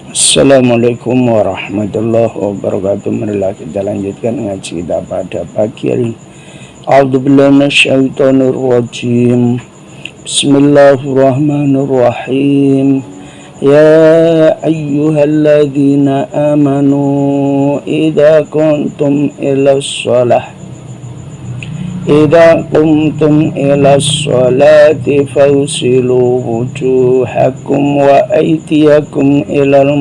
Assalamualaikum warahmatullahi wabarakatuh. Marilah kita lanjutkan ngaji kita pada pagi hari. A'udzubillahi minasyaitonir rajim. Bismillahirrahmanirrahim. Ya ayyuhalladzina amanu idza qumtum ila sholati fawsilu wujuhakum wa aydiyakum ilal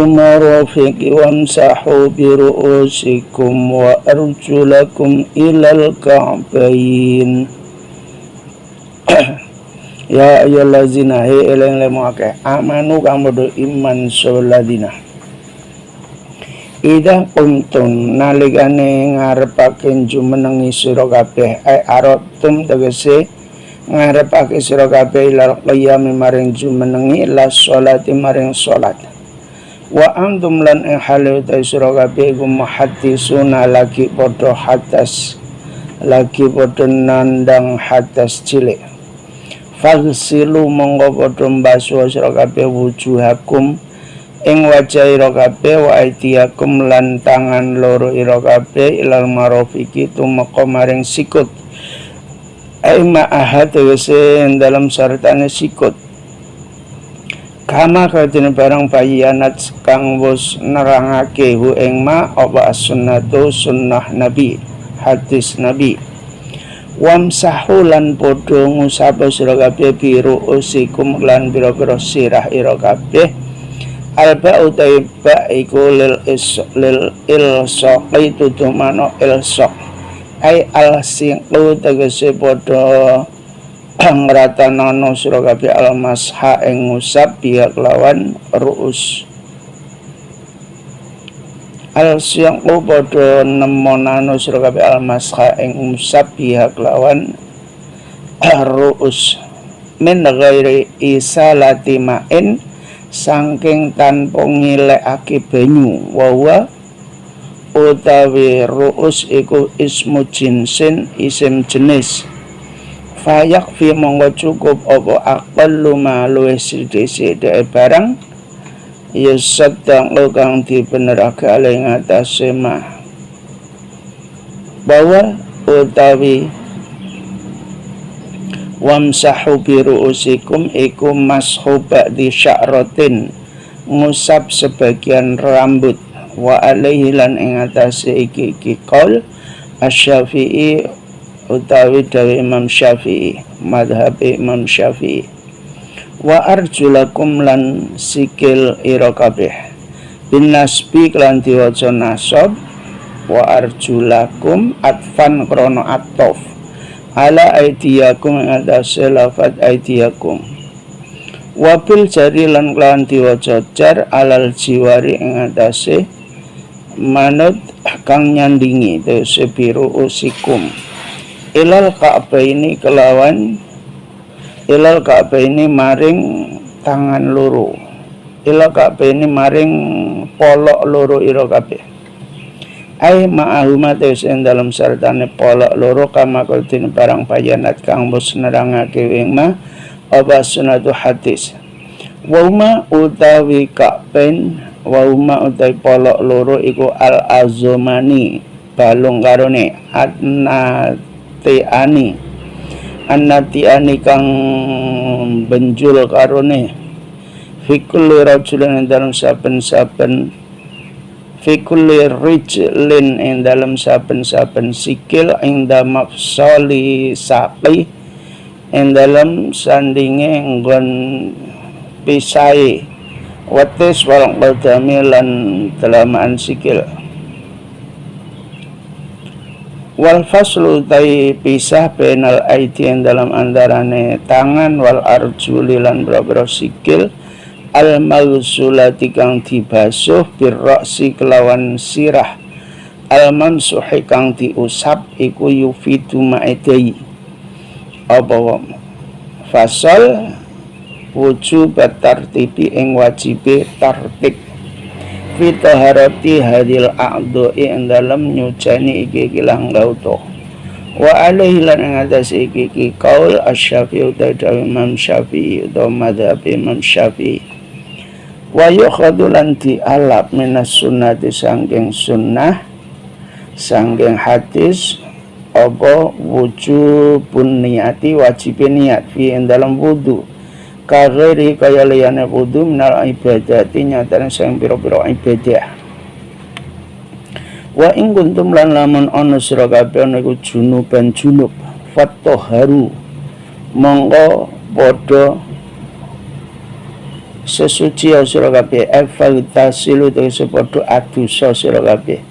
marafiq wamsahu bi ru'usikum wa arjulakum ilal ka'bayn. Ya ayyuhallazina eleng lemuake amanu kang padha iman sholadina. Ida kumtum nalikane ngarepaken jumenengi sira kabeh aratum tegese ngarepake sira kabeh ila qiyam maring jumenengi la sholati maring salat wa antum lan hale ta sira kabeh iku muhaddisuna lagi padha hadas lagi padha nandang hadas cilik fagsilu monggo padha mbasuh sira kabeh wujuhakum ing wajah ira kabeh wa aydiyakum lan tangan loro ira kabeh ilal marafiqi tumeka maring sikut ai ma'aha tegese dalam sartane sikut kama kadene barang bayanat kang wis nerangake hu ing ma apa sunnatu sunnah nabi hadis nabi wamsahu lan padha ngusap sira kabeh biru usikum lan pira-pira sirah ira kabeh alba utai ba iku lil ilsaq itu tumano ilsaq ai al singku tegese padha ngratanono sira kabeh al masha ing ngusap biak lawan ruus al singku padha nemonano sira kabeh al masha ing ngusap biak lawan ruus min ghairi isalati ma'in saking tanpa ngilekake banyu wa utawi ru'us iku ismu jinsin isim jenis fayak fi monggo cukup apa aqallu ma luwih sithik-sithik barang ya sedang kang dibenerake ing atase ma bahwa utawi wamsahu bi ru'usikum iku mashu ba'di sya'ratin ngusap sebagian rambut wa alaihi lan ing atase iki qaul asy-Syafi'i utawi dawe Imam Syafi'i madhhab Imam Syafi'i wa arjulakum lan sikil ira kabeh bin nasbi lan diwaca nasab wa arjulakum atfan krana atof ala aidiyakum adase lafad aidiyakum wabil jari lan klan diwaca jar alal jiwari ing adase manut kang nyandingi tegese biru usikum ilal ka'baini kelawan ilal ka'baini maring tangan loro ilal ka'baini maring polok loro ira kabeh ai ma'ahuma tes ing dalam sartane polok loro kama kultin barang bayanat kang bos nerangake ing ma apa sunatu hadis wa ma utawi ka'bain wa ma utawi polok loro iku al azmani balung karone annatiani kang benjul karone fikul rajulin dalam saben-saben fikulli rijlin ing dalam saben-saben sikil ing mafsali saqi ing dalam sandinge nggon pisai watis wal qadami lan telamaan sikil wal faslu tai pisah penal aidi ing dalam antarane tangan wal arjuli lan boro-boro sikil al maghsulati kang dibasuh birraksi kelawan sirah al mamsuhi kang diusap iku yufidu ma'idai apa fasal wujub tartibi ing wajibe tartib fi taharati hadil a'dha'i ing dalem nyucani iki langga utuh Wa alaihi lan ing atas iki kaul asy-Syafi'i utawa Imam Syafi'i utawa madzhab Imam Syafi'i. Wa yukhadhu lan dialap minas sunnati sangking sunnah sangking hadis apa wujubun niati wajibin niat fi dalam wudu kaghairi kaya liyane wudu minal ibadati nyatane sing pira-pira ibadah. Wa ing kuntum lan lamun ana sira kabeh niku junuban junub fattoharu monggo padha sesuci sira kabeh fagtasilu tegese padha adosa sira kabeh.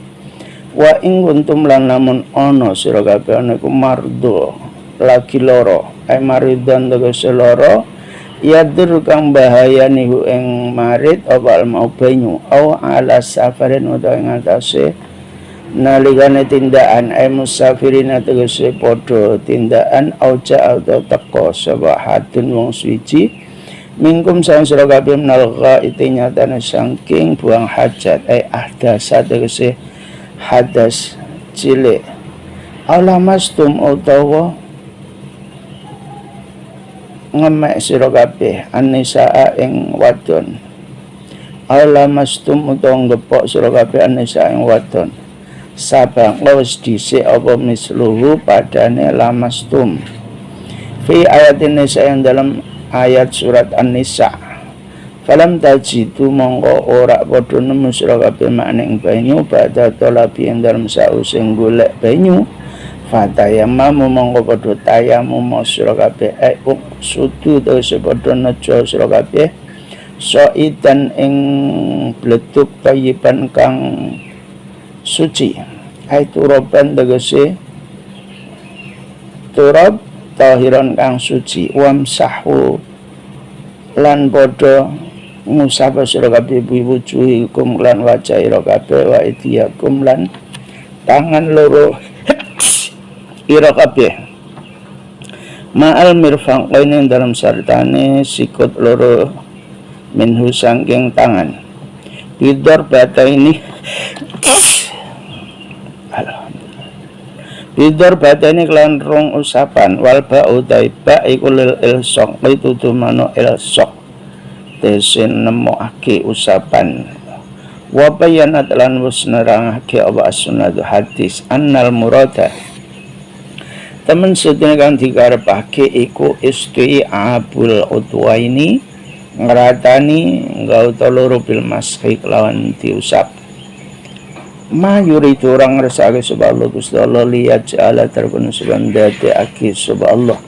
Wa ing kuntum lan lamun ana sira kabeh niku mardo lagi lara maridan tegese lara yadur kang bahaya niku ing marid apa mau banyu au ala safarin utawa ing atase nalikane tindakan musafirina tegese padha tindakan auja atau teko sapa hadun wong suci mingkum sang sira kabeh menal ghaiti nyatane saking buang hajat ahdasa tegese hadas cilik alamastum utawa ngemek sira kabeh anisa ing wadon alamastum utawa ngepok sira kabeh anisa ing wadon sabang wis dhisik apa misluhu padane lamastum fi ayatin nisa yang dalam ayat surat An-Nisa falam tajidu mongko ora padha nemu sira kabeh maning banyu badha talabi yang dalam sausing golek banyu fatayammamu mongko padha tayamum sira kabeh sudu terus padha nejo sira kabeh soidan ing bleduk tayyiban kang suci turaban tegese turab tahiran kang suci wamsahu lan padha ngusap sira kabeh wujuhikum lan wajah ira kabeh wa idiyakum lan tangan loro ira kabeh ma'al mirfaqaini dalam sartane sikut loro minhu sangking tangan bidor bata ini bidor bata ini kelan rong usapan wal ba'u taiba iku lil ilsok itu dumano ilsok tesin nemokake usapan wa bayanat lan wis nerangake apa sunnah hadis annal murada temen sedene kang dikarepake iku isti'abul udwaini ngratani gauta loro bil mashi kelawan diusap mayuridu orang ngersake sapa Allah Gusti Allah liat ja'ala terpun sebab dadekake sapa Allah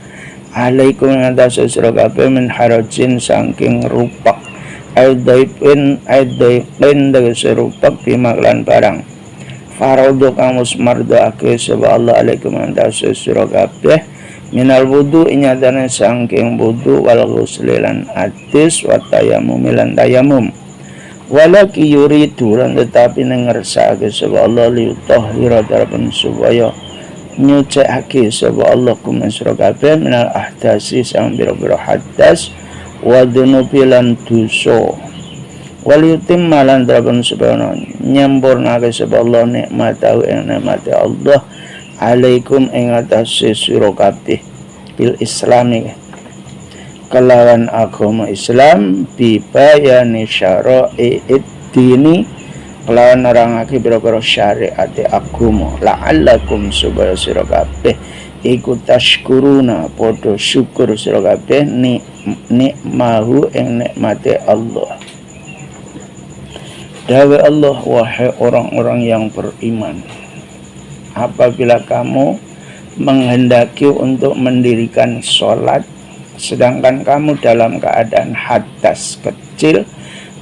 alaikum ngatasi sira kabeh min harajin saking rupak aidaipin tegese rupak bimaklan barang faradu kang musmardaake sapa Allah alaikum ngatasi sira kabeh minal wudu inyadane saking wudu wal ghusli lan adis wa tayammum lan tayammum walaki yuridu lan tetapi ngersake sapa Allah liutahhira darban supaya nyucikake sapa Allah kum sira kabeh minal ahdasi sang biro-biro hadas wa dunubi lan dosa wal yutimma lan darban supaya nyempurnake sapa Allah nikmatahu ing nikmate Allah alaikum ing atase sira kabeh bil islami kelawan agama Islam bibayani syara'i dini kelawan nerangake pira-pira syariat agama la'allakum supaya sira kabeh iku tashkuruna padha syukur sira kabeh nikmahu ing nikmate Allah. Dawe Allah, wahai orang-orang yang beriman, apabila kamu menghendaki untuk mendirikan sholat sedangkan kamu dalam keadaan hadas kecil,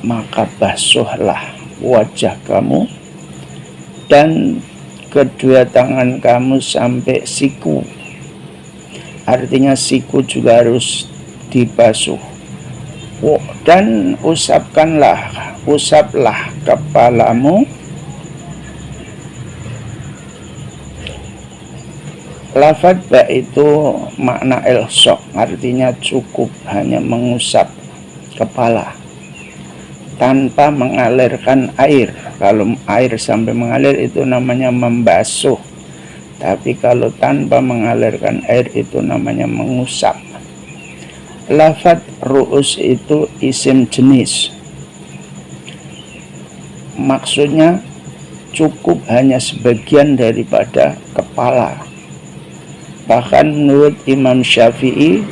maka basuhlah wajah kamu dan kedua tangan kamu sampai siku. Artinya siku juga harus dibasuh. Dan usaplah kepalamu. Lafaz ba itu makna ilsok, artinya cukup hanya mengusap kepala tanpa mengalirkan air. Kalau air sampai mengalir itu namanya membasuh. Tapi kalau tanpa mengalirkan air itu namanya mengusap. Lafadz ru'us itu isim jenis. Maksudnya cukup hanya sebagian daripada kepala. Bahkan menurut Imam Syafi'i,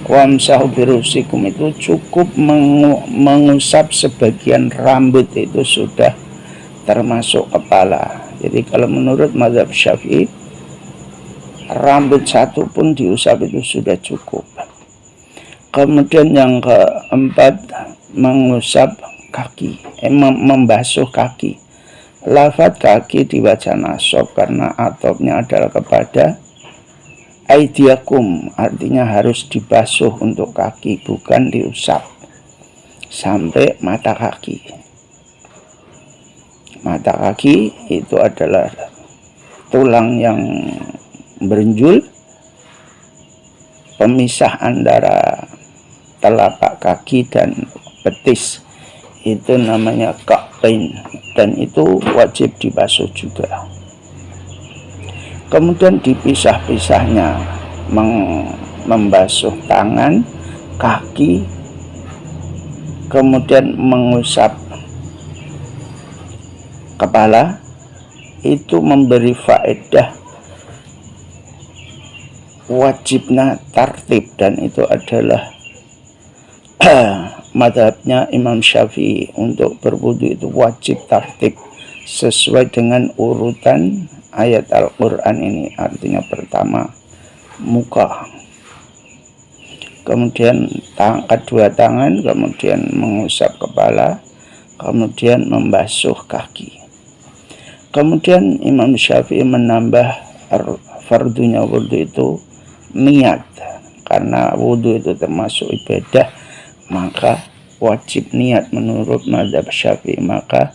wamsahu birusikum itu cukup mengusap sebagian rambut itu sudah termasuk kepala. Jadi kalau menurut mazhab Syafi'i, rambut satu pun diusap itu sudah cukup. Kemudian yang keempat, mengusap kaki, membasuh kaki. Lafadz kaki dibaca nasab karena atofnya adalah kepada aidiakum, artinya harus dibasuh untuk kaki, bukan diusap sampai mata kaki. Mata kaki itu adalah tulang yang berenjul, pemisah antara telapak kaki dan betis, itu namanya ka'bain, dan itu wajib dibasuh juga. Kemudian dipisah-pisahnya membasuh tangan, kaki, kemudian mengusap kepala, itu memberi faedah wajibnya tartib, dan itu adalah madhabnya Imam Syafi'i. Untuk berwudu itu wajib tartib sesuai dengan urutan ayat Al-Quran ini. Artinya pertama muka, kemudian kedua tangan, kemudian mengusap kepala, kemudian membasuh kaki. Kemudian Imam Syafi'i menambah fardunya wudu itu niat, karena wudu itu termasuk ibadah, maka wajib niat menurut mazhab Syafi'i. Maka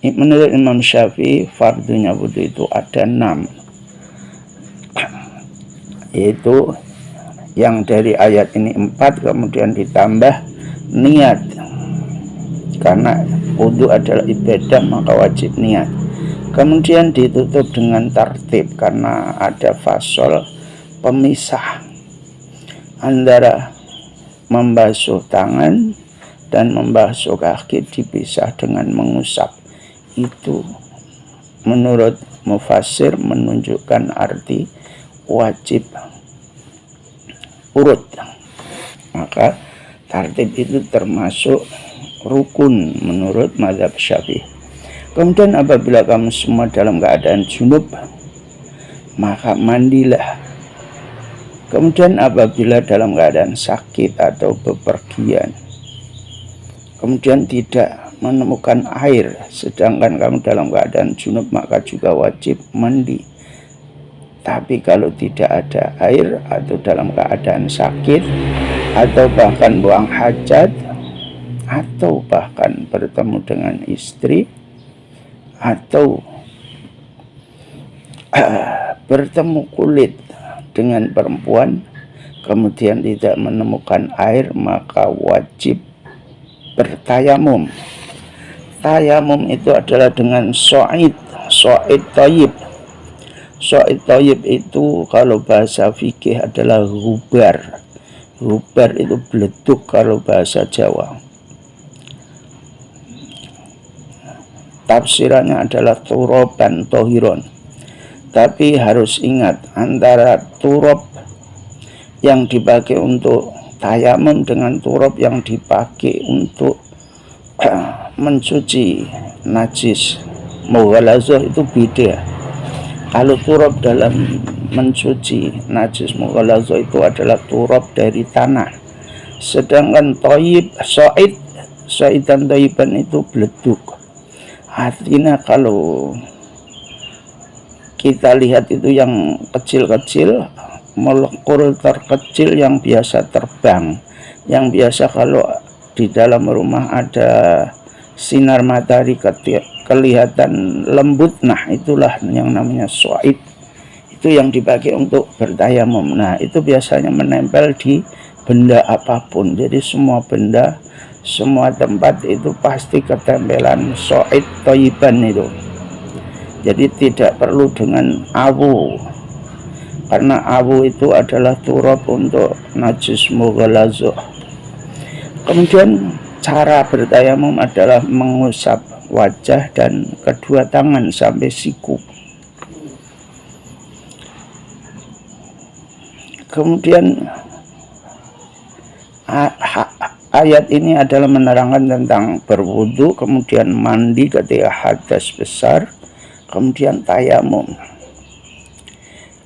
menurut Imam Syafi'i fardunya wudu itu ada 6, yaitu yang dari ayat ini 4, kemudian ditambah niat, karena wudu adalah ibadah maka wajib niat. Kemudian ditutup dengan tartib karena ada fasol pemisah antara membasuh tangan dan membasuh kaki, dipisah dengan mengusap. Itu menurut mufassir menunjukkan arti wajib urut. Maka tartib itu termasuk rukun menurut mazhab Syafi'i. Kemudian apabila kamu semua dalam keadaan junub, maka mandilah. Kemudian apabila dalam keadaan sakit atau bepergian, kemudian tidak menemukan air, sedangkan kamu dalam keadaan junub, maka juga wajib mandi. Tapi kalau tidak ada air atau dalam keadaan sakit, atau bahkan buang hajat, atau bahkan bertemu dengan istri, atau bertemu kulit dengan perempuan, kemudian tidak menemukan air, maka wajib bertayamum. Tayamum itu adalah dengan so'id thayyib. So'id thayyib itu kalau bahasa fikih adalah gubar. Gubar itu beleduk kalau bahasa Jawa. Tafsirannya adalah turoban tohiron. Tapi harus ingat, antara turab yang dipakai untuk tayamum dengan turab yang dipakai untuk mencuci najis mughalazah itu beda. Kalau turab dalam mencuci najis mughalazah itu adalah turab dari tanah. Sedangkan toyib, so'id dan toyiban itu beleduk. Artinya kalau kita lihat itu yang kecil-kecil, molekul terkecil yang biasa terbang, yang biasa kalau di dalam rumah ada sinar matahari kelihatan lembut, nah itulah yang namanya so'id. Itu yang dipakai untuk bertayamum. Nah itu biasanya menempel di benda apapun. Jadi semua benda, semua tempat itu pasti ketempelan so'id thayyiban itu. Jadi tidak perlu dengan awu, karena awu itu adalah turab untuk najis mughalazuh. Kemudian cara bertayamum adalah mengusap wajah dan kedua tangan sampai siku. Kemudian ayat ini adalah menerangkan tentang berwudu, kemudian mandi ketika hadas besar, kemudian tayamum.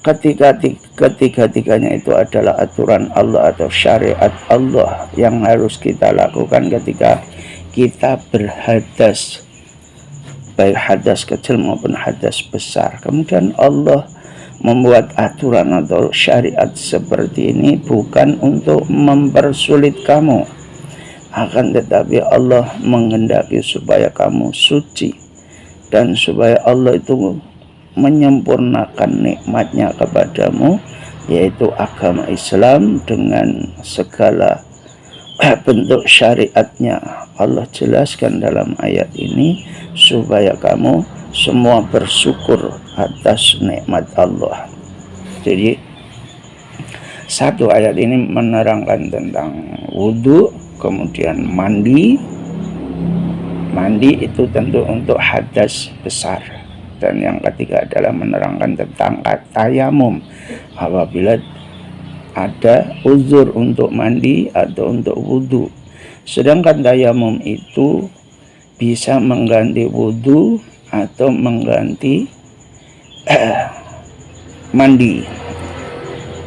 Ketiga-tiganya itu adalah aturan Allah atau syariat Allah yang harus kita lakukan ketika kita berhadas, baik hadas kecil maupun hadas besar. Kemudian Allah membuat aturan atau syariat seperti ini bukan untuk mempersulit kamu, akan tetapi Allah menghendaki supaya kamu suci dan supaya Allah itu menyempurnakan nikmatnya kepadamu, yaitu agama Islam dengan segala bentuk syariatnya. Allah jelaskan dalam ayat ini supaya kamu semua bersyukur atas nikmat Allah. Jadi satu ayat ini menerangkan tentang wudhu, kemudian mandi itu tentu untuk hadas besar. Dan yang ketiga adalah menerangkan tentang tayamum apabila ada uzur untuk mandi atau untuk wudhu. Sedangkan tayamum itu bisa mengganti wudhu atau mengganti mandi.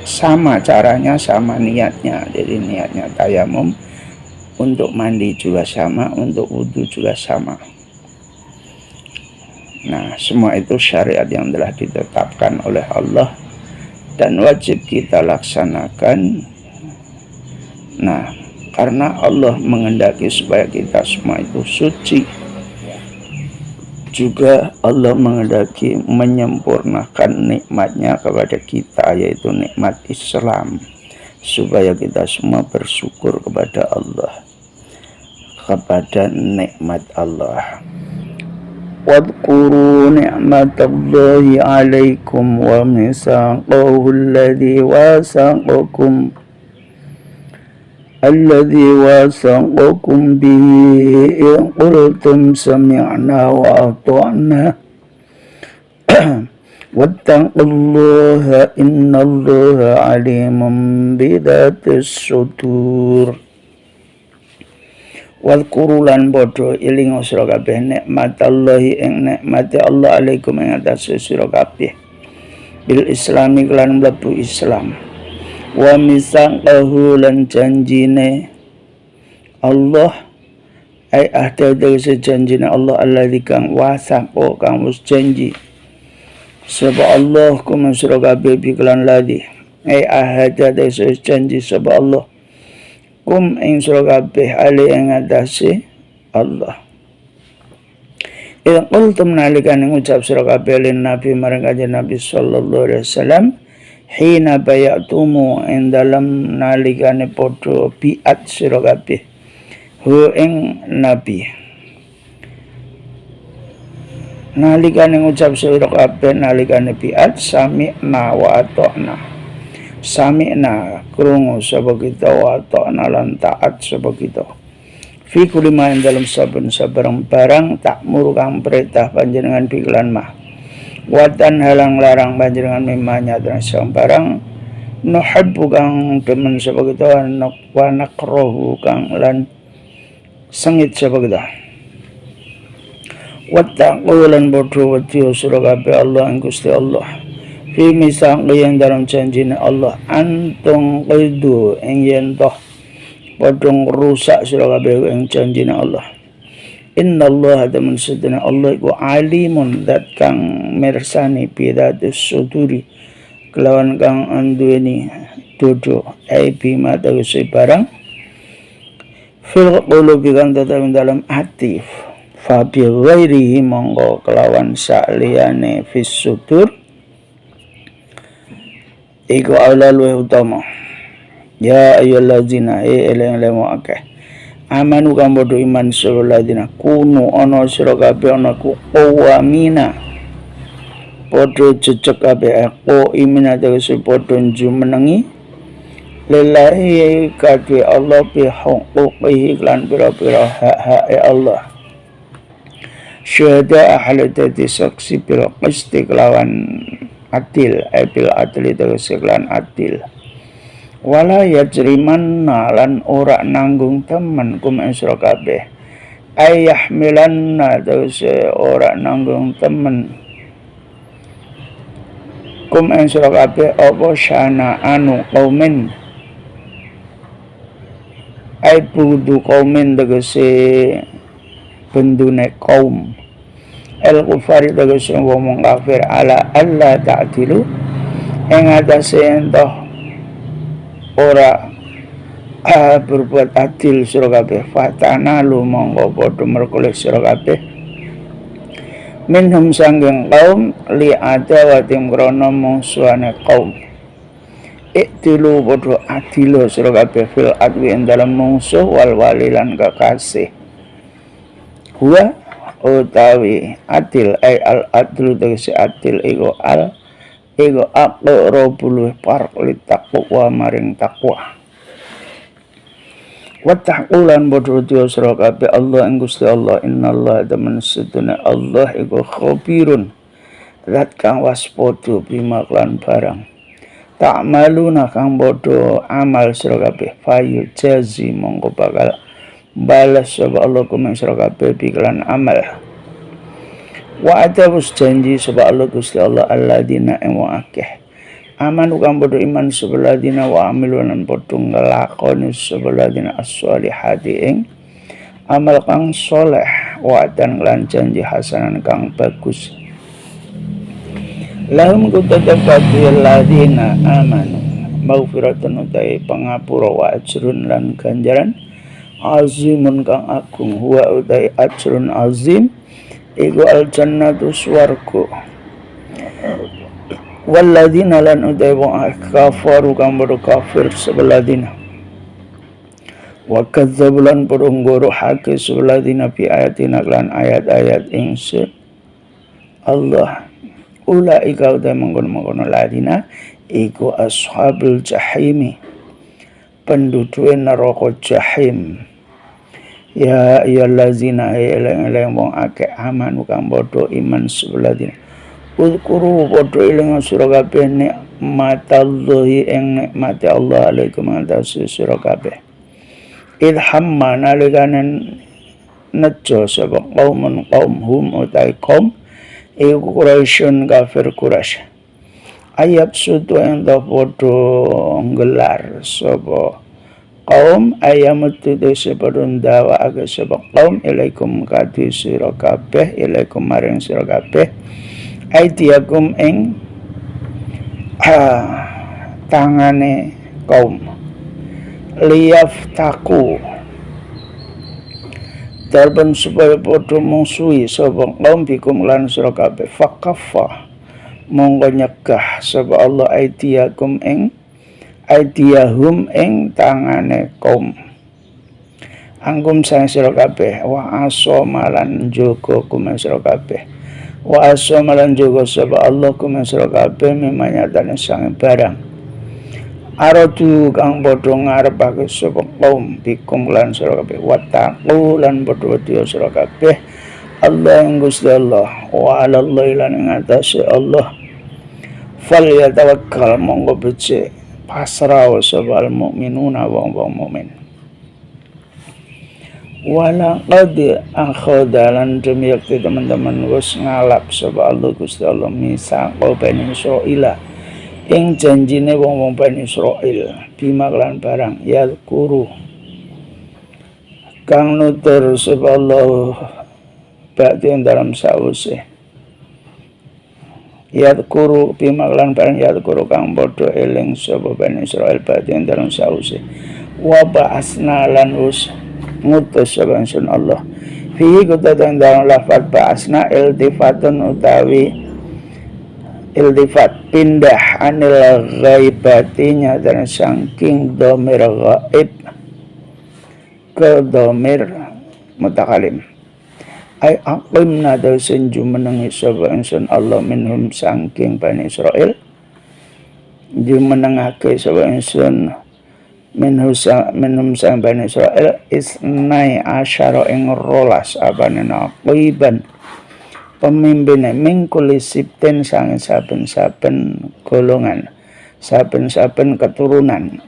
Sama caranya, sama niatnya. Jadi niatnya tayamum untuk mandi juga sama, untuk wudhu juga sama. Nah, semua itu syariat yang telah ditetapkan oleh Allah dan wajib kita laksanakan. Nah, karena Allah menghendaki supaya kita semua itu suci, juga Allah menghendaki menyempurnakan nikmatnya kepada kita, yaitu nikmat Islam, supaya kita semua bersyukur kepada Allah, kepada nikmat Allah. واذكروا نعمة الله عليكم وميثاقه الذي واثقكم به إذ قلتم سمعنا وأطعنا واتقوا الله إن الله عليم بذات الصدور. Wadhkuru lan padha eling sira kabeh nikmatallahi ing nikmate Allah alaikum ing atase sira kabeh bil islami kelan mlebu Islam, wa misaqahu lan janjine Allah ai ahda tegese janjine Allah alladzi kang wasaqo kang wis janji sapa Allah kum sira kabeh bi kelan ladzi ai ahda tegese janji sapa Allah kum ing sira kabeh ali ing atase Allah. Ila qultum nalikane ngucap sira kabeh lin Nabi marang kanjeng Nabi sallallahu alaihi wasallam hina bayatumu ing dalem nalikane padha biat sira kabeh hu ing Nabi. Nalikane ngucap sira kabeh nalikane biat sami'na wa ata'na. Sami'na krungu sapa kita wa ta'na lan taat sapa kita fi kulli ma dalam saben-saben barang takmur kang perintah panjenengan piklan mah watan halang larang panjenengan mimanya dan barang nuhibbu kang demen sapa kita wa nakrahu kang lan sengit sapa kita wattaqu lan bodho wedi sira kabeh Allah ing Gusti Allah fi misaq yang dalam janjine Allah antung qaidu ing yen toh padha rusak sira kabeh ing janjine Allah. Innallaha temen sedene Allah iku alimun dat kang mirsani bidatus suduri kelawan kang anduweni dodo ai bima tegese barang fil qulubi kang dalam hati fa bi ghairihi monggo kelawan saliyane fis sudur iku aula luwih utama. Ya ayyuhallazina eleng-eleng akeh amanu kang padha iman sira ladina kunu ana sira kabeh ana ku qawamina podo jejeg kabeh ko imina tegese podo jumenengi lillahi kadhe Allah bi huquqihi lan pira-pira hak-hake Allah. Syuhada ahli dadi saksi bil qisti kelawan adil bil adli tegese kelawan adil. Wala yajrimanna lan ora nanggung temen kum isra kabeh ayahmilanna tegese ora nanggung temen kum isra kabeh apa syana anu qaumin ai budu qaumin tegese bendune kaum el kufari tegese wong kafir ala alla ta'dilu ing atase entah ora berbuat adil sira kabeh fatana lu monggo padha merkoleh sira kabeh minhum sanggeng kaum li adawatim krana mungsuhane kaum iktilu padha adil sira kabeh fil adwi ing dalem mungsuh wal wali lan kekasih huwa utawi adil ay al adlu tegese adil iku aqrabul parqli taqwa maring takwa wa taqulan bodho sira kabeh Allah ing Gusti Allah innallaha temen sedune Allah iku khabirun zat kang waspada bima lan barang ta'maluna kang bodho amal sira kabeh fayu jazi mongko bakal balas sapa Allah kumeng sira kabeh biklan amal. Wa atabus janji sapa Allah Gusti Allah alladzina ing akeh amanu kang padha iman sapa alladzina wa amilu lan padha nglakoni sapa alladzina as-sholihati ing amal kang saleh wa dan lan janji hasanan kang bagus lahum kutatabati alladzina amanu maghfiratun utai pangapura wa ajrun lan ganjaran azimun kang agung huwa utai ajrun azim iku al jannatu swarga walladzina lan utai wong kafaru kang padha kafir sebeladina wa kadzabulan padha ngorohake sebeladina bi ayatina lan ayat-ayat ingsun Allah ulaika utai mengkono-mengkono ladina iku ashabul jahimi penduduk neraka jahim. Ya ayyuhallazina eling wong akeh amanu kang padha iman sebeladina uzkuru padha eling sira kabeh nikmatallahi ing nikmate Allah alaikum atase sira kabeh idhamma nalikanen nejo sapa kaum hum utai kaum iku Quraisyun kafir Quraisy ayat sutu yang padha nggelar sapa kaum ayamutu sepadun dawa aga sebab kaum ilaikum kadi sira kabeh ilaikum maring sira kabeh aitiakum ing tangane kaum liyaftaku darban supaya padha mungsuhi sapa kaum bikum lan sira kabeh faqaffa monggo nyegah sapa Allah aitiakum ing aidiyahum ing tangane kaum angkum sang sira kabeh wa asamalan jaga kumen sira kabeh wa asamalan jaga sapa Allah kumen sira kabeh mimanyatane sang barang aradu kang padha ngarepake sapa kaum bikum lan sira kabeh wa taqu lan padha wedya sira kabeh Allah ing Gusti Allah wa 'alallahi lan ing atase Allah fal yatawakkal monggo becik pasrah sapa al-mu'minuna wong-wong mukmin wala qad akhadalan demi yakti teman-teman wis ngalap sapa Allah Gusti Allah misal Bani Israil ing janjine wong-wong Bani Israil bima lan barang yadkuru kang nutur sapa Allah bakti dalam sause yadkuru bima lan barang yadkuru kang padha eling sapa Bani Israil badhe dalam sause wa ba'asna lan us ngutus sapa ingsun Allah fihi kutatan dalam lafaz ba'asna iltifatun utawi iltifat pindah anil ghaibatinya dan saking dhamir ghaib ke dhamir mutakalim ay aqimna daw sin jumenengi sapa ingsun Allah minhum sangking Bani Israil, jumenengake sapa ingsun minhum sang Bani Israil isnai asyara ing rolas abane naqiban pemimpin mingkuli sibten sang saben-saben golongan, saben-saben keturunan,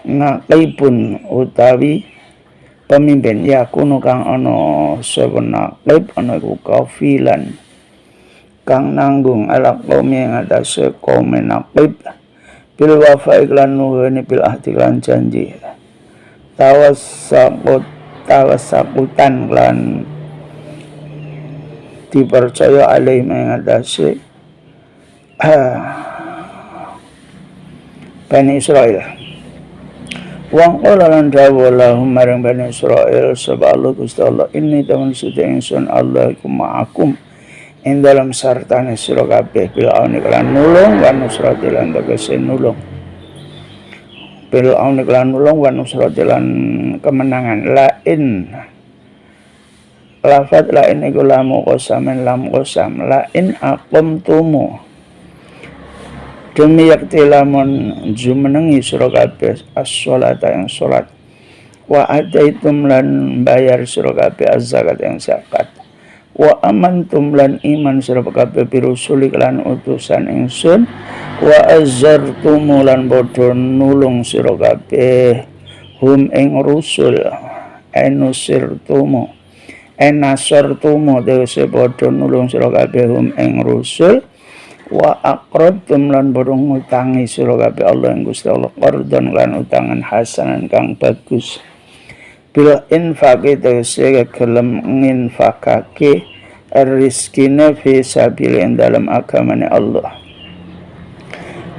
naqibun utawi pemimpin yakunu kang ana sapa naqib ana iku kafilan kang nanggung ala qaumi ing atase kaum naqib bil wafa iklan nuhuni bil ahdi lan janji tawasakutan lan dipercaya alih ing atase Bani Israil. Wang qala lan dawuh lahum marang Bani Israil sapa Allah Gusti Allah inni taman suci ingsun Allah iku ma'akum ing dalam sartane sira kabeh bil auni lan nulung wa nusrati lan tegese nulung bil auni lan nulung wa nusrati lan kemenangan lain lafat lain iku lamu qasamin lam qasam lain aqamtumu demi yakti lamun jumenengi sira kabeh as-sholata yang salat wa ataitum lan bayar sira kabeh az-zakat yang zakat wa amantum lan iman sira kabeh birusuli lan utusan ingsun wa azzartum lan bodho nulung sira kabeh hum ing rusul enusirtumu enasartumu dewese bodho nulung sira kabeh hum ing rusul wa aqradtum lan borong ngutangi sira kabeh Allah ing Gusti Allah qardon lan utangan hasanan kang bagus bil infaqi tegese gelem nginfakake rizkine fi sabil dalam agamane Allah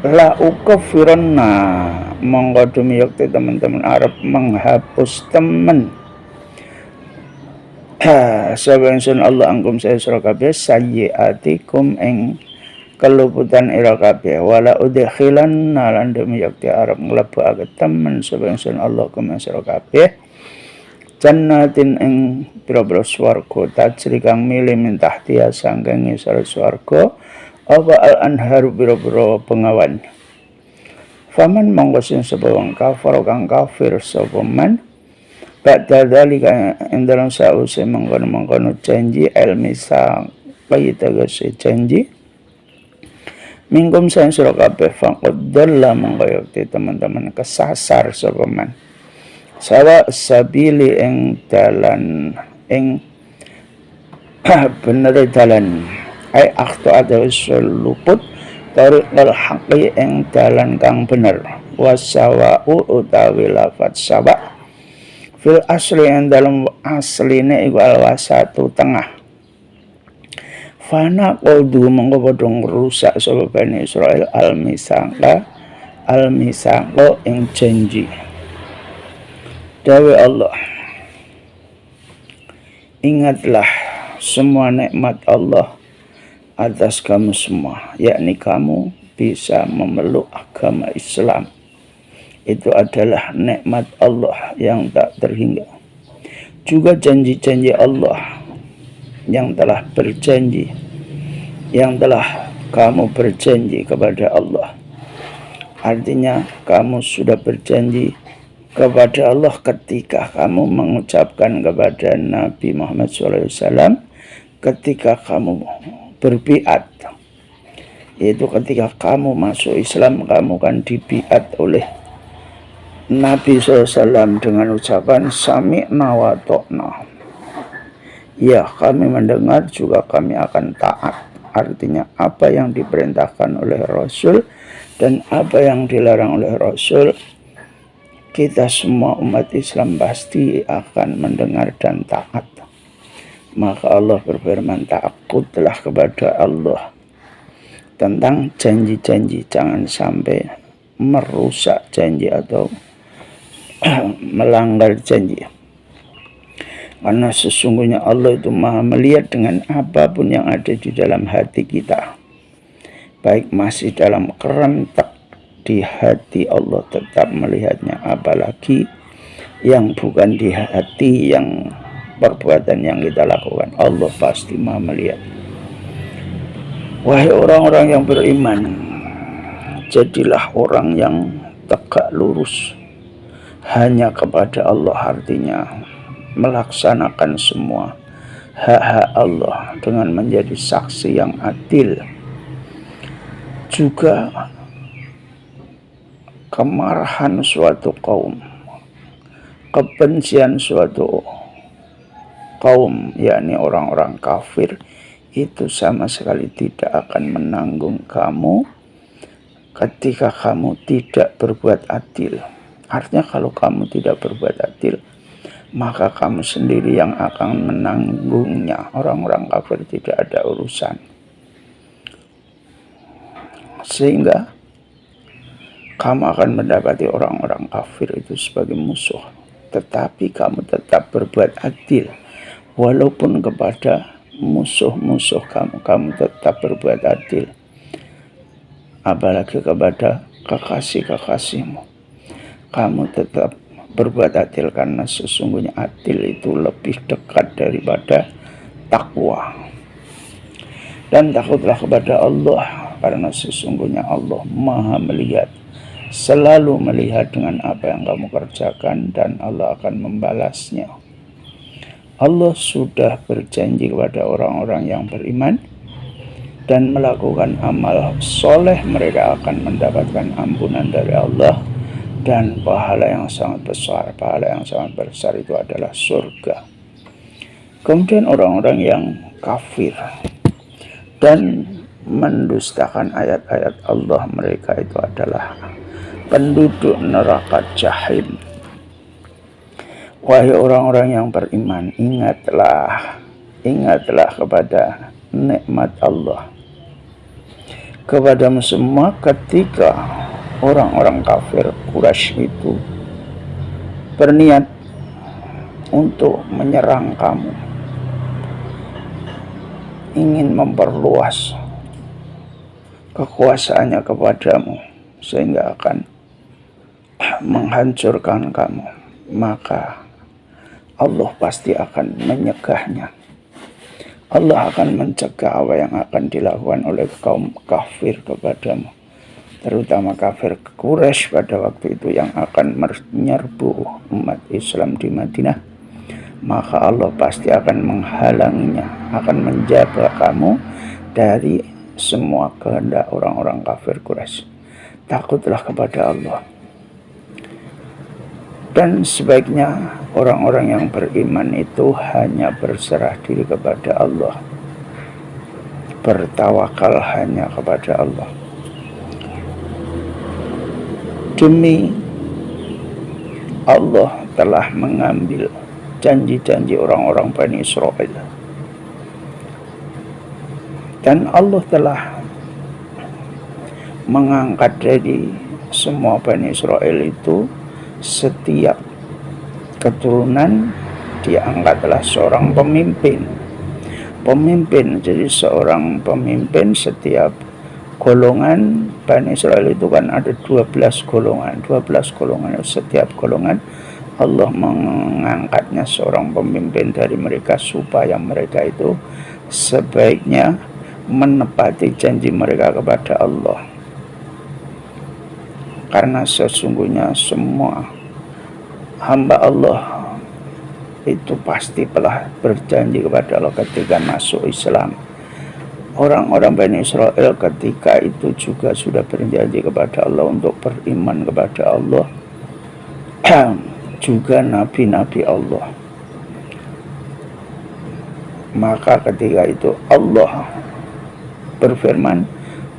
la ukaffiranna monggo demi yakti teman-teman Arab menghapus temen saben Allah angkum saya sira kabeh sayyiatikum ing keluputan ira kabeh wala udkhilan lan demi yakti Arab mlebokake temen sapa ingsun Allah kumen sira kabeh jannatin ing pira-pira swarga tajri kang milih min tahtiha sangking ngisor swarga apa al anharu pira-pira pengawan faman monggo sing sapa wong kafir kang kafir sapa man ba'da dzalika ing dalem sause mengkono janji ilmisa kaya tegese janji mingkum saen sira kabeh faqad dalla mongko yakti teman-teman kesasar sapa man sawa sabili ing dalan ing bener dalan ai akhto ada luput tariqal haqi ing dalan kang bener wasawa'u utawi lafat sawa fil asli ing dalam asline iku alwasatu tengah fana qadu monggo padha ngrusak sapa Bani Israil al-misaqa ing janji dawe Allah ingatlah semua nikmat Allah atas kamu semua yakni kamu bisa memeluk agama Islam itu adalah nikmat Allah yang tak terhingga juga janji-janji Allah yang telah berjanji, yang telah kamu berjanji kepada Allah. Artinya kamu sudah berjanji kepada Allah ketika kamu mengucapkan kepada Nabi Muhammad SAW, ketika kamu berbiat, yaitu ketika kamu masuk Islam, kamu kan dibiat oleh Nabi SAW dengan ucapan sami'na wa ta'na. Ya, kami mendengar juga kami akan taat. Artinya apa yang diperintahkan oleh Rasul dan apa yang dilarang oleh Rasul, kita semua umat Islam pasti akan mendengar dan taat. Maka Allah berfirman, takutlah kepada Allah tentang janji-janji, jangan sampai merusak janji atau melanggar janji. Karena sesungguhnya Allah itu maha melihat dengan apapun yang ada di dalam hati kita. Baik masih dalam kerentak di hati, Allah tetap melihatnya. Apalagi yang bukan di hati, yang perbuatan yang kita lakukan. Allah pasti Maha melihat. Wahai orang-orang yang beriman, jadilah orang yang tegak lurus hanya kepada Allah, artinya melaksanakan semua hak-hak Allah dengan menjadi saksi yang adil. Juga kemarahan suatu kaum, kebencian suatu kaum, yakni orang-orang kafir, itu sama sekali tidak akan menanggung kamu ketika kamu tidak berbuat adil. Artinya kalau kamu tidak berbuat adil, maka kamu sendiri yang akan menanggungnya. Orang-orang kafir tidak ada urusan. Sehingga kamu akan mendapati orang-orang kafir itu sebagai musuh. Tetapi kamu tetap berbuat adil. Walaupun kepada musuh-musuh kamu tetap berbuat adil. Apalagi kepada kekasih-kekasihmu, kamu tetap berbuat adil, karena sesungguhnya adil itu lebih dekat daripada takwa. Dan takutlah kepada Allah, karena sesungguhnya Allah Maha melihat, selalu melihat dengan apa yang kamu kerjakan, dan Allah akan membalasnya. Allah sudah berjanji kepada orang-orang yang beriman dan melakukan amal soleh, mereka akan mendapatkan ampunan dari Allah dan pahala yang sangat besar. Pahala yang sangat besar itu adalah surga. Kemudian orang-orang yang kafir dan mendustakan ayat-ayat Allah, mereka itu adalah penduduk neraka jahim. Wahai orang-orang yang beriman, ingatlah kepada nikmat Allah kepadamu semua ketika orang-orang kafir Quraisy itu berniat untuk menyerang kamu, ingin memperluas kekuasaannya kepadamu sehingga akan menghancurkan kamu, maka Allah pasti akan menyegahnya. Allah akan mencegah apa yang akan dilakukan oleh kaum kafir kepadamu, terutama kafir Quraisy pada waktu itu yang akan menyerbu umat Islam di Madinah. Maka Allah pasti akan menghalanginya, akan menjaga kamu dari semua kehendak orang-orang kafir Quraisy. Takutlah kepada Allah. Dan sebaiknya orang-orang yang beriman itu hanya berserah diri kepada Allah, bertawakal hanya kepada Allah. Demi Allah telah mengambil janji-janji orang-orang Bani Israel, dan Allah telah mengangkat dari semua Bani Israel itu, setiap keturunan diangkatlah seorang pemimpin. Jadi seorang pemimpin, setiap golongan Bani Israel itu kan ada 12 golongan. Setiap golongan Allah mengangkatnya seorang pemimpin dari mereka, supaya mereka itu sebaiknya menepati janji mereka kepada Allah. Karena sesungguhnya semua hamba Allah itu pasti telah berjanji kepada Allah ketika masuk Islam. Orang-orang Bani Israel ketika itu juga sudah berjanji kepada Allah untuk beriman kepada Allah, juga nabi-nabi Allah. Maka ketika itu Allah berfirman,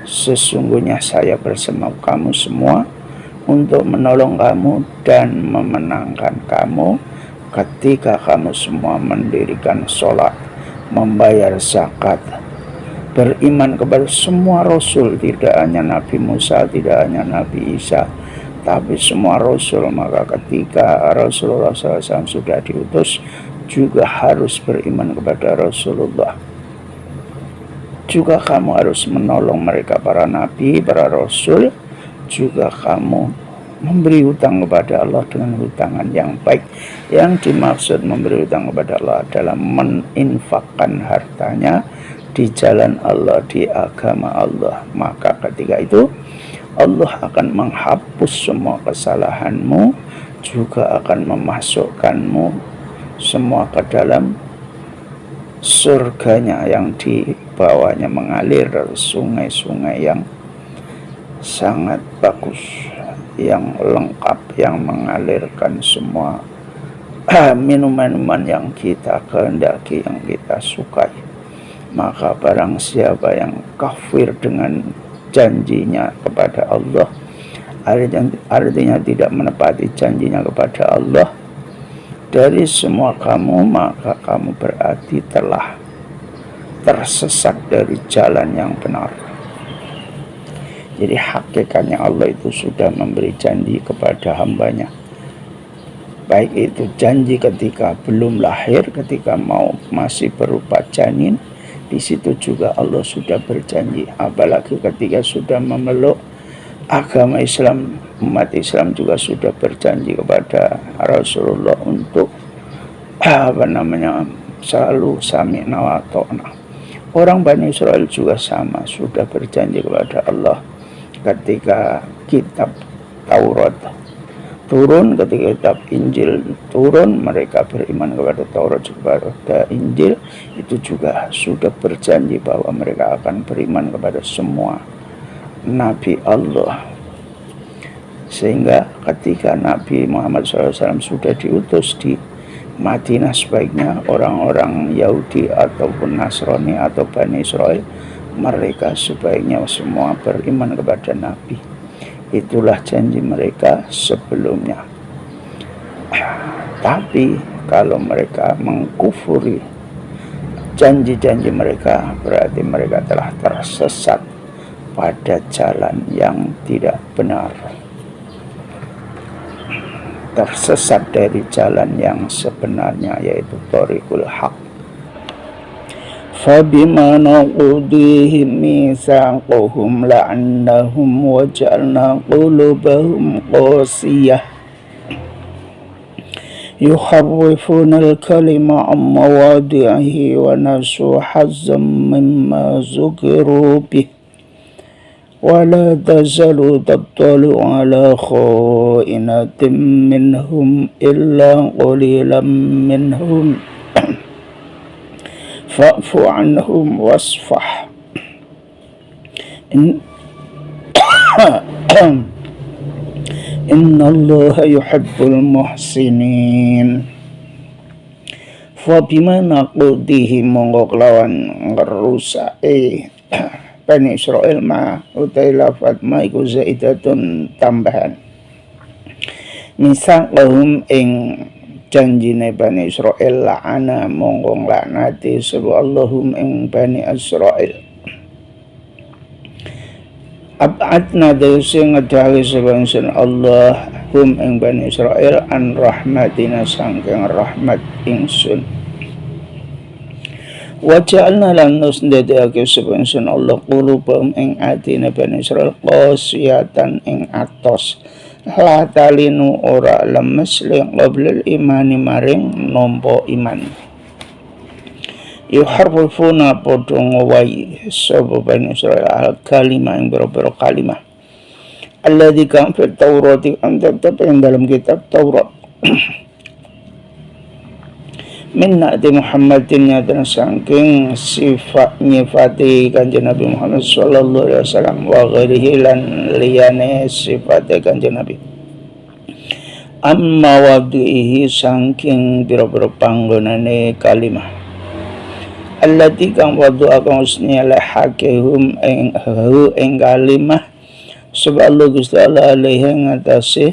sesungguhnya saya bersama kamu semua untuk menolong kamu dan memenangkan kamu ketika kamu semua mendirikan sholat, membayar zakat, beriman kepada semua Rasul, tidak hanya Nabi Musa, tidak hanya Nabi Isa, tapi semua Rasul. Maka ketika Rasulullah SAW sudah diutus, juga harus beriman kepada Rasulullah. Juga kamu harus menolong mereka, para Nabi, para Rasul. Juga kamu memberi hutang kepada Allah dengan hutangan yang baik. Yang dimaksud memberi hutang kepada Allah adalah meninfakkan hartanya di jalan Allah, di agama Allah. Maka ketika itu Allah akan menghapus semua kesalahanmu, juga akan memasukkanmu semua ke dalam surganya yang di bawahnya mengalir sungai-sungai yang sangat bagus, yang lengkap, yang mengalirkan semua minuman-minuman yang kita kehendaki, yang kita sukai. Maka barang siapa yang kafir dengan janjinya kepada Allah, artinya tidak menepati janjinya kepada Allah dari semua kamu, maka kamu berarti telah tersesat dari jalan yang benar. Jadi hakikatnya Allah itu sudah memberi janji kepada hambanya, baik itu janji ketika belum lahir, ketika masih berupa janin. Di situ juga Allah sudah berjanji, apalagi ketika sudah memeluk agama Islam, umat Islam juga sudah berjanji kepada Rasulullah untuk selalu sami'na wa ta'na. Orang Bani Israel juga sama, sudah berjanji kepada Allah ketika kitab Taurat turun, ketika kitab Injil turun, mereka beriman kepada Taurat, kepada Injil. Itu juga sudah berjanji bahwa mereka akan beriman kepada semua Nabi Allah. Sehingga ketika Nabi Muhammad SAW sudah diutus di Madinah, sebaiknya orang-orang Yahudi ataupun Nasrani atau Bani Israel, mereka sebaiknya semua beriman kepada Nabi. Itulah janji mereka sebelumnya. Tapi kalau mereka mengkufuri janji-janji mereka, berarti mereka telah tersesat pada jalan yang tidak benar, tersesat dari jalan yang sebenarnya, yaitu thoriqul haq. فَبِمَا نَقْضِهِمْ مِيثَاقَهُمْ لَعَنَّهُمْ وَجَعَلْنَا قُلُوبَهُمْ قَاسِيَةً يُحَرِّفُونَ الْكَلِمَ عَن مَّوَاضِعِهِ وَنَسُوا حَظًّا مِّمَّا ذُكِّرُوا بِهِ وَلَا تَزَالُ تَطَّلِعُ عَلَى خَائِنَةٍ مِّنْهُمْ إِلَّا قَلِيلًا مِّنْهُمْ فَاعْفُ عَنْهُمْ وَاصْفَحْ إِنَّ اللَّهَ يُحِبُّ الْمُحْسِنِينَ. Fabima naqudihim mongko kelawan ngerusake Bani Israel ma utai lafad ma iku zaidatun tambahan misaqahum ing janjine Bani Israel, la'ana mongko laknati sapa Allahum ing Bani Israel. Ab'atna dawsi ngedhahi sapa Allah hum ing Bani Israel an rahmatina sangking rahmat ingsun. Wa ja'alna lan nusndadake sapa Allah qulubahum ing atine Bani Israel qasiyatan ing atos, la talinu ora lemes ling qablil imani maring nampa iman. Yuharrifuna padha ngowahi sapa Bani Israil al kalimah ing boro-boro kalimah alladzi kang fi Taurat ang tetep ing dalam kitab Taurat min na'ti Muhammadin nyatan saking sifat nyifati Kanjeng Nabi Muhammad sallallahu alaihi wasallam wa ghairihi lan liyane sifate Kanjeng Nabi. Amma wadihi saking biro-biro panggonane kalimah allati kang wadu akang usniya lahakehum ing kalimah subhanallah Gusti Allah alaihi ngatasi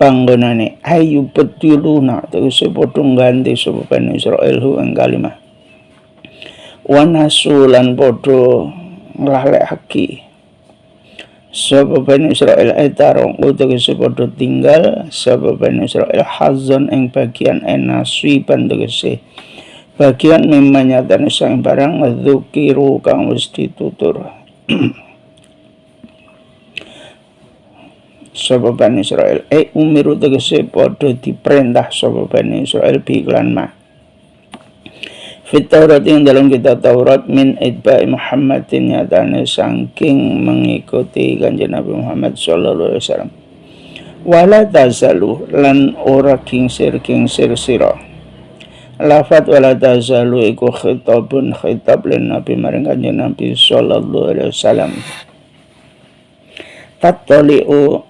panggonane ayu betiluna tegese padha ngganti sapa Bani Israil hu ing kalimah wa nasulan padha nglalekake sapa Bani Israil etarong tegese padha tinggal sapa Bani Israil hazon ing bagian enaswiban tegese bagian memanyatane sang barang dzukiru kang wis ditutur sapa Bani Israil umiru tegese padha diperintah sapa Bani Israil bi iklan ma fit Taurat ing dalam kitab Taurat min itba'i Muhammadin nyatane saking mengikuti Kanjeng Nabi Muhammad sallallahu alaihi wasallam wala tazalu lan ora kingsir sira lafat wala tazalu iku khitab lan Nabi maring Kanjeng Nabi sallallahu alaihi wasallam tatoliu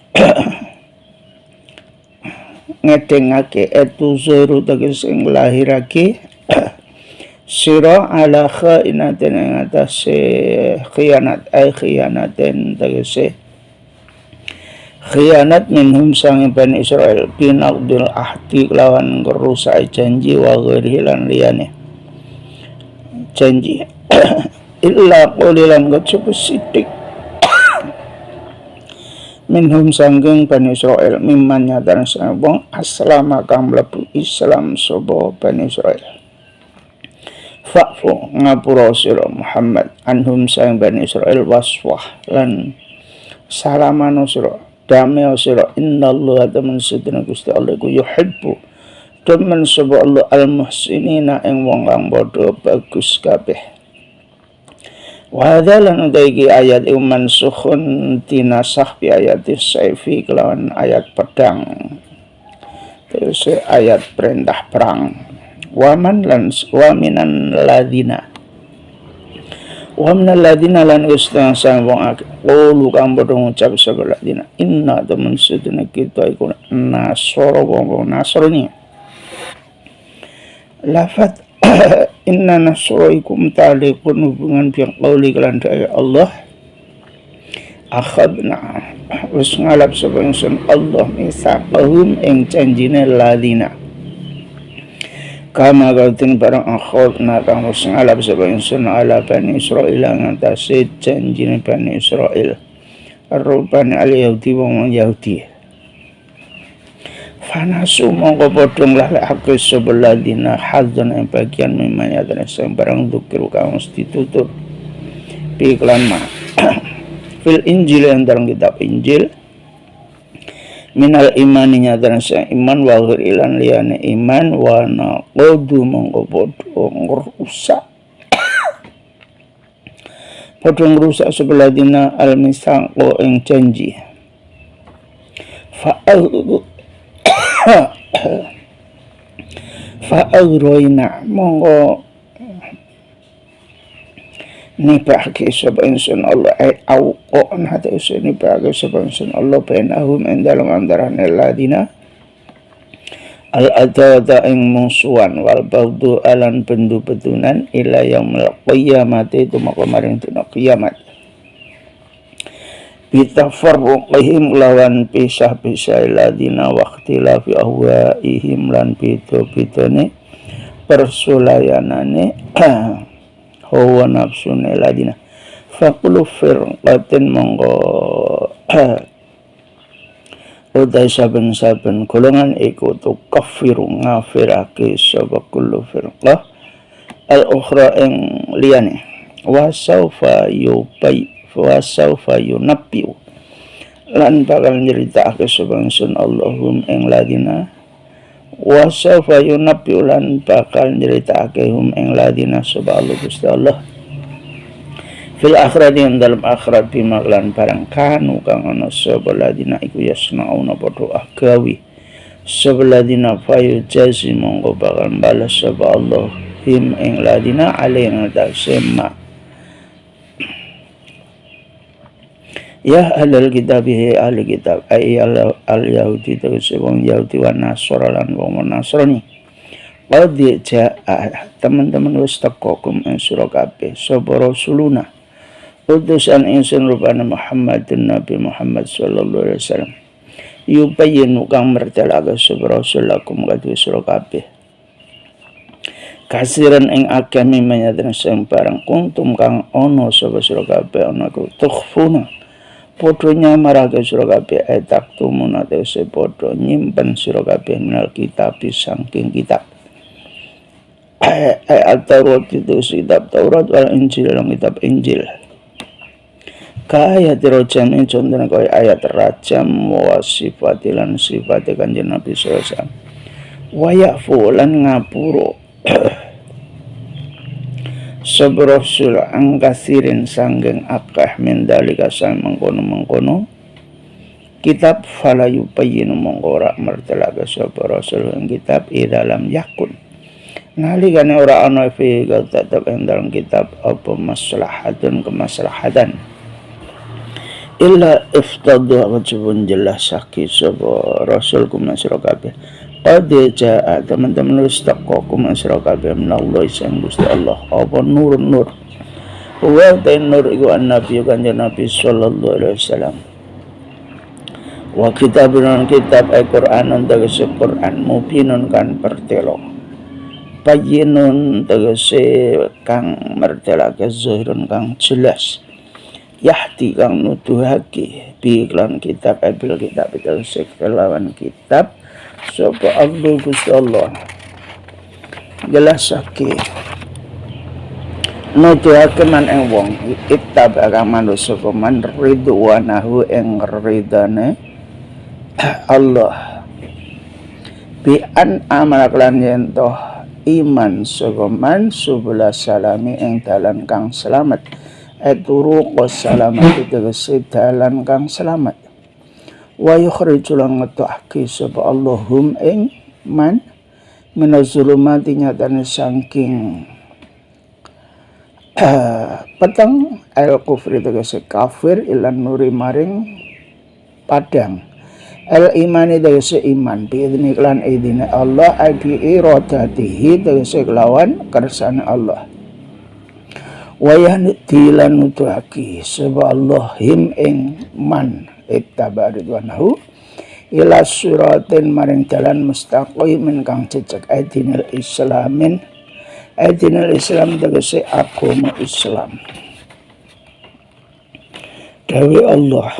ngedengake etu zuru tegese nglahirake sira ala khainatin ing atase khianat khianatin tegese khianat minhum sang Bani Israil binaqdil ahdi lawan ngerusak janji wa ghairi lan liyane janji illa qulilan kecukup sidik minhum sangking Bani Israil mimman nyatan sang wong aslama kang mlebu Islam sapa Bani Israil fa'fu ngapura sira Muhammad anhum sang Bani Israil waswah lan salamano sira damai sira innallaha temen sedene Gusti Allah ku yuhibbu temen sapa Allah al-muhsinina ing wong kang padha bagus kabeh wa hadalan utaiki ayat mansukhun tinasakh bi ayatis saifi kelawan ayat pedang terus ayat perintah perang waman lan wa minan ladina lan istang sang wong akeh lu kang padha ngucap sapa ladina inna temen sedene kita iku nasara wong nasrani lafat inna nasraikum ta'liqun hubungan bi qauli kelan Allah akhadna wis ngalap sapa ingsun Allah misaqahum ing janjine ladina kama kautin barang akhadna kang wis ngalap sapa ingsun ala Bani Israil ngatasi janjine Bani Israil rupane al-Yahudi wong Yahudi fanasu mongko padha nglalekake sebelah dina hadzan ing bagian mimanya sing barang dukiru kang mesti tutur piklan ma fil Injil yang dalam kitab Injil minal imaninya dan sing iman wa ghirilan liyane iman wa naqdu mongko padha ngrusak sebelah dina al-misaq ing janji fa'aghroina monggo nibahke sapa ingsun Allah auqon hate usun nibahke sapa ingsun Allah bainahum ing dalem antarane ladina al-adawata ing musuhan wal bagdu alan bendu-bedunan ila yaumil qiyamati tumeka maring dina kiamat bitafarruqihim lawan pisah-pisah ladina waqtilafi ahwaihim lan beda-bedane persulayanane hawa nafsune ladina faqulu firqatin monggo utai saben-saben golongan iku tu kafiru ngafirake sapa kullu firqah al-ukhra ing liyane wa saufa yunabbiu lan bakal nyeritakake sapa ingsun Allahum ing ladina wa saufa yunabbiu lan bakal nyeritakake hum ing ladina sapa Allah Gusti Allah fil akhirati ing dalam akhirat bima lan barang kanu kang ana sapa ladina iku yasnauna padha agawi sapa ladina fayu jazi monggo bakal balas sapa Allah him ing ladina aling tasema ya ahlul kitab ahli kitab ay al-yahudi tegese wong Yahudi wa Nasara lan wong Nasrani qad jaa teman-teman wis teko kum ing sira kabeh sapa rasuluna utusan ingsun rupane Muhammadun Nabi Muhammad sallallahu alaihi wasallam yubayyinu kang mertelake sapa rasul lakum kadhe sira kabeh kasiran ing akeh menyadran sing barang kuntum kang ana sapa sira kabeh ana ku tukhfuna padha nyamarake sira kabeh etak tumunate se padha nyimpen sira kabeh minal kitab saking kitab Taurat itu kitab Taurat wal Injil lan kitab Injil ka ayat rajam ing contohna kaya ayat rajam wa sifatilan sifate Kanjeng Nabi sallallahu alaihi wasallam wa yafu lan ngapura Rasul angkasirin sanggeng akeh mendalika sang mengkono-mengkono kitab falayu payinu mongkora mertelaka sapa Rasul ing kitab dalam yakun nalikane ora ana fi tetep ing dalam kitab apa maslahatun kemaslahatan illa iftadha wajibun jelas saki sapa Rasul kumasira kabeh qad jaa teman-teman wis teko kumasira kabeh menawa sang Gusti Allah apa nur wa nur iku annabi Kanjeng Nabi sallallahu alaihi wasallam wa kitabun kitab Al-Qur'an tegese Qur'an mubinun kan pertelo bayinun tegese kang mertelake zahirun kang jelas yahdi kang nuduhake bi iklan kitab bil kitab tegese kelawan kitab sapa Allah Gusti Allah jelasake nuduhake man ing wong kitab kang manusa sapa man ridwanahu ing ridane Allah bi an amal lan yen toh iman sapa man subul salami ing dalan kang selamat turuq selamat tegese dalan kang selamat wa yukhrijul ngetahki sapa Allahum ing man minazulumati nyatane saking peteng al kufri tegese kafir ilan nuri maring padang al imani tegese iman biidzni lan idine Allah abi iradatihi tegese kelawan kersane Allah wa yahdi lan nutuhaki sapa Allah him ing man ittaba ridwanahu ila siratin maring dalan mustaqimin kang cecek adinal islamin adinal islam tegese agama Islam dawe Allah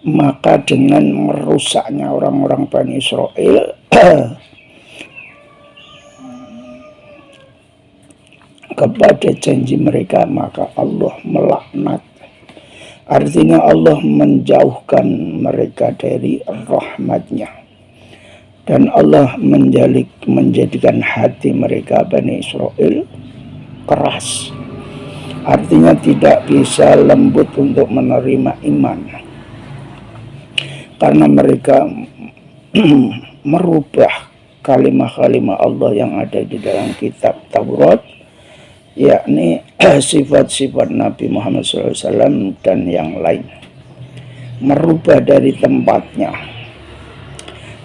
maka dengan merusaknya orang-orang Bani Israel kepada janji mereka maka Allah melaknat. Artinya Allah menjauhkan mereka dari rahmatnya. Dan Allah menjadikan hati mereka Bani Israel keras. Artinya tidak bisa lembut untuk menerima iman. Karena mereka merubah kalimah-kalimah Allah yang ada di dalam kitab Taurat, yakni sifat-sifat Nabi Muhammad SAW dan yang lain, merubah dari tempatnya.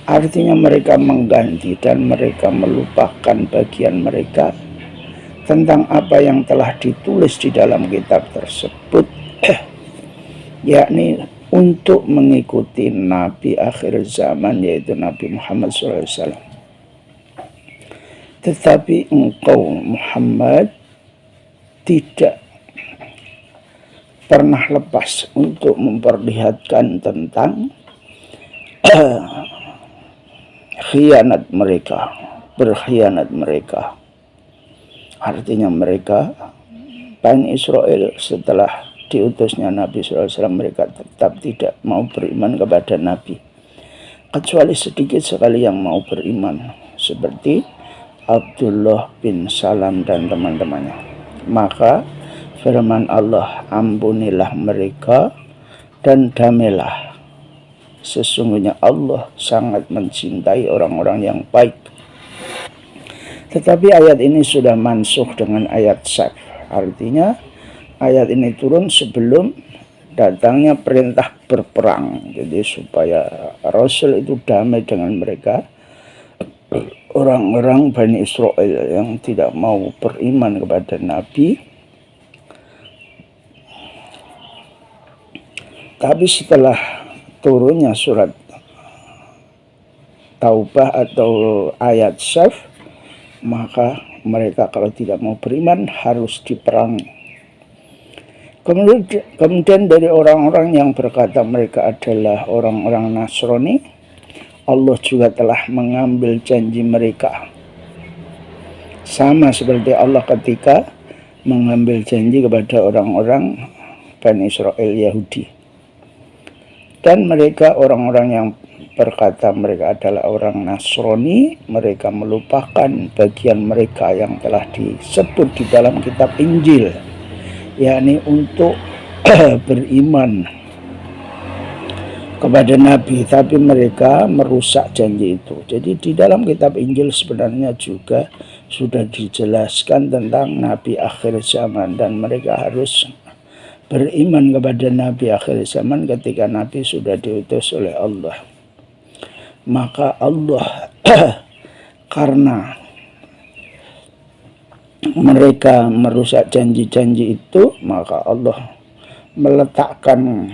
Artinya mereka mengganti dan mereka melupakan bagian mereka tentang apa yang telah ditulis di dalam kitab tersebut, yakni untuk mengikuti Nabi akhir zaman, yaitu Nabi Muhammad SAW. Tetapi engkau Muhammad tidak pernah lepas untuk memperlihatkan tentang khianat mereka, berkhianat mereka. Artinya mereka Bani Israel setelah diutusnya Nabi SAW mereka tetap tidak mau beriman kepada Nabi, kecuali sedikit sekali yang mau beriman, seperti Abdullah bin Salam dan teman-temannya. Maka firman Allah, ampunilah mereka dan damailah, sesungguhnya Allah sangat mencintai orang-orang yang baik. Tetapi ayat ini sudah mansukh dengan ayat Saf. Artinya ayat ini turun sebelum datangnya perintah berperang. Jadi supaya Rasul itu damai dengan mereka, orang-orang Bani Israel yang tidak mau beriman kepada Nabi. Tapi setelah turunnya surat Taubah atau ayat Saf, maka mereka kalau tidak mau beriman harus diperangi. Kemudian dari orang-orang yang berkata mereka adalah orang-orang Nasrani, Allah juga telah mengambil janji mereka. Sama seperti Allah ketika mengambil janji kepada orang-orang Bani Israel Yahudi. Dan mereka orang-orang yang berkata mereka adalah orang Nasrani, mereka melupakan bagian mereka yang telah disebut di dalam kitab Injil, yakni untuk beriman kepada Nabi, tapi mereka merusak janji itu. Jadi di dalam kitab Injil sebenarnya juga sudah dijelaskan tentang Nabi akhir zaman, dan mereka harus beriman kepada Nabi akhir zaman ketika Nabi sudah diutus oleh Allah. Maka Allah karena mereka merusak janji-janji itu, maka Allah meletakkan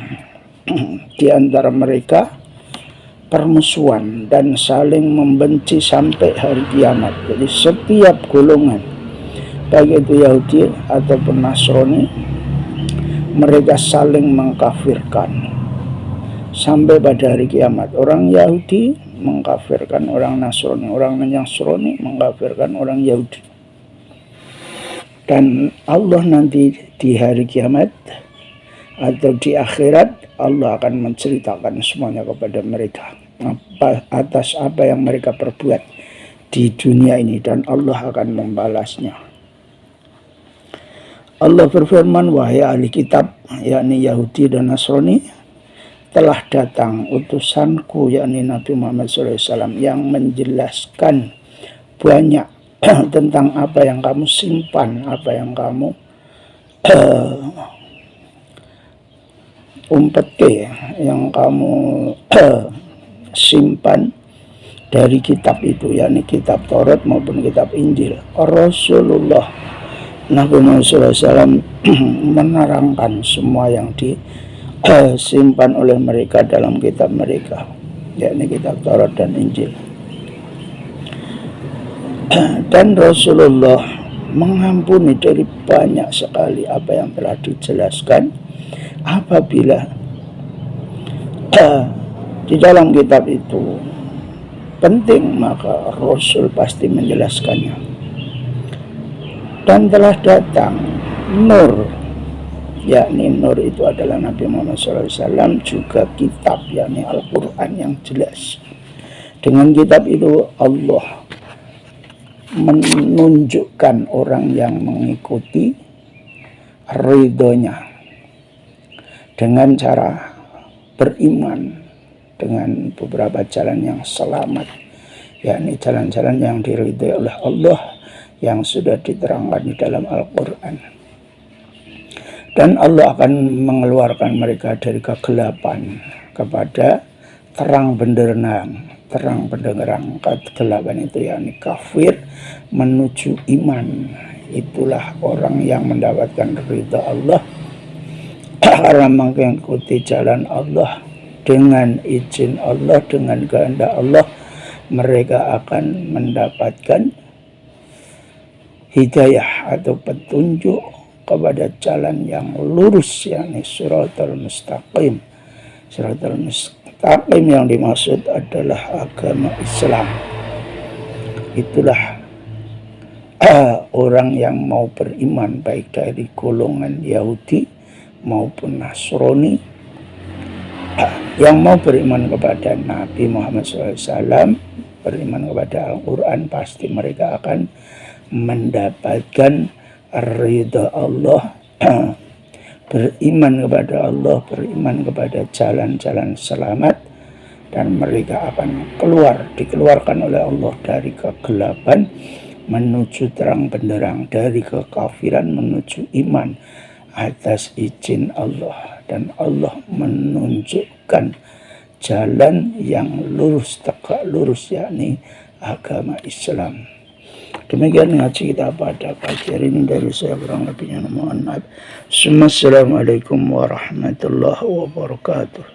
di antara mereka permusuhan dan saling membenci sampai hari kiamat. Jadi setiap golongan, baik itu Yahudi ataupun Nasrani, mereka saling mengkafirkan sampai pada hari kiamat. Orang Yahudi mengkafirkan orang Nasrani, orang Nasrani mengkafirkan orang Yahudi. Dan Allah nanti di hari kiamat atau di akhirat, Allah akan menceritakan semuanya kepada mereka atas apa yang mereka perbuat di dunia ini, dan Allah akan membalasnya. Allah berfirman, wahai ahli kitab, yakni Yahudi dan Nasrani, telah datang utusanku, yakni Nabi Muhammad SAW, yang menjelaskan banyak tentang apa yang kamu simpan, apa yang kamu umpeti, yang kamu simpan dari kitab itu, yakni kitab Taurat maupun kitab Injil. Rasulullah Nabi Muhammad SAW menerangkan semua yang disimpan oleh mereka dalam kitab mereka, yakni kitab Taurat dan Injil. Dan Rasulullah mengampuni dari banyak sekali apa yang telah dijelaskan. Apabila di dalam kitab itu penting, maka Rasul pasti menjelaskannya. Dan telah datang Nur, yakni Nur itu adalah Nabi Muhammad SAW, juga kitab, yakni Al-Quran yang jelas. Dengan kitab itu Allah menunjukkan orang yang mengikuti ridhonya dengan cara beriman dengan beberapa jalan yang selamat, yakni jalan-jalan yang diridhai oleh Allah yang sudah diterangkan di dalam Al-Quran. Dan Allah akan mengeluarkan mereka dari kegelapan kepada terang benderang. Terang benderang, kegelapan itu yakni kafir menuju iman. Itulah orang yang mendapatkan ridha Allah karena mengikuti jalan Allah dengan izin Allah, dengan kehendak Allah. Mereka akan mendapatkan hidayah atau petunjuk kepada jalan yang lurus, yakni siratal mustaqim. Siratal mustaqim yang dimaksud adalah agama Islam. Itulah orang yang mau beriman, baik dari golongan Yahudi maupun Nasrani, yang mau beriman kepada Nabi Muhammad SAW, beriman kepada Al-Quran, pasti mereka akan mendapatkan ridha Allah. Beriman kepada Allah, beriman kepada jalan-jalan selamat, dan mereka akan dikeluarkan oleh Allah dari kegelapan menuju terang benderang, dari kekafiran menuju iman atas izin Allah. Dan Allah menunjukkan jalan yang lurus, tegak lurus, yakni agama Islam. Demikian ngaji kita pada pagi hari ini dari saya, kurang lebihnya mohon maaf. Assalamualaikum warahmatullahi wabarakatuh.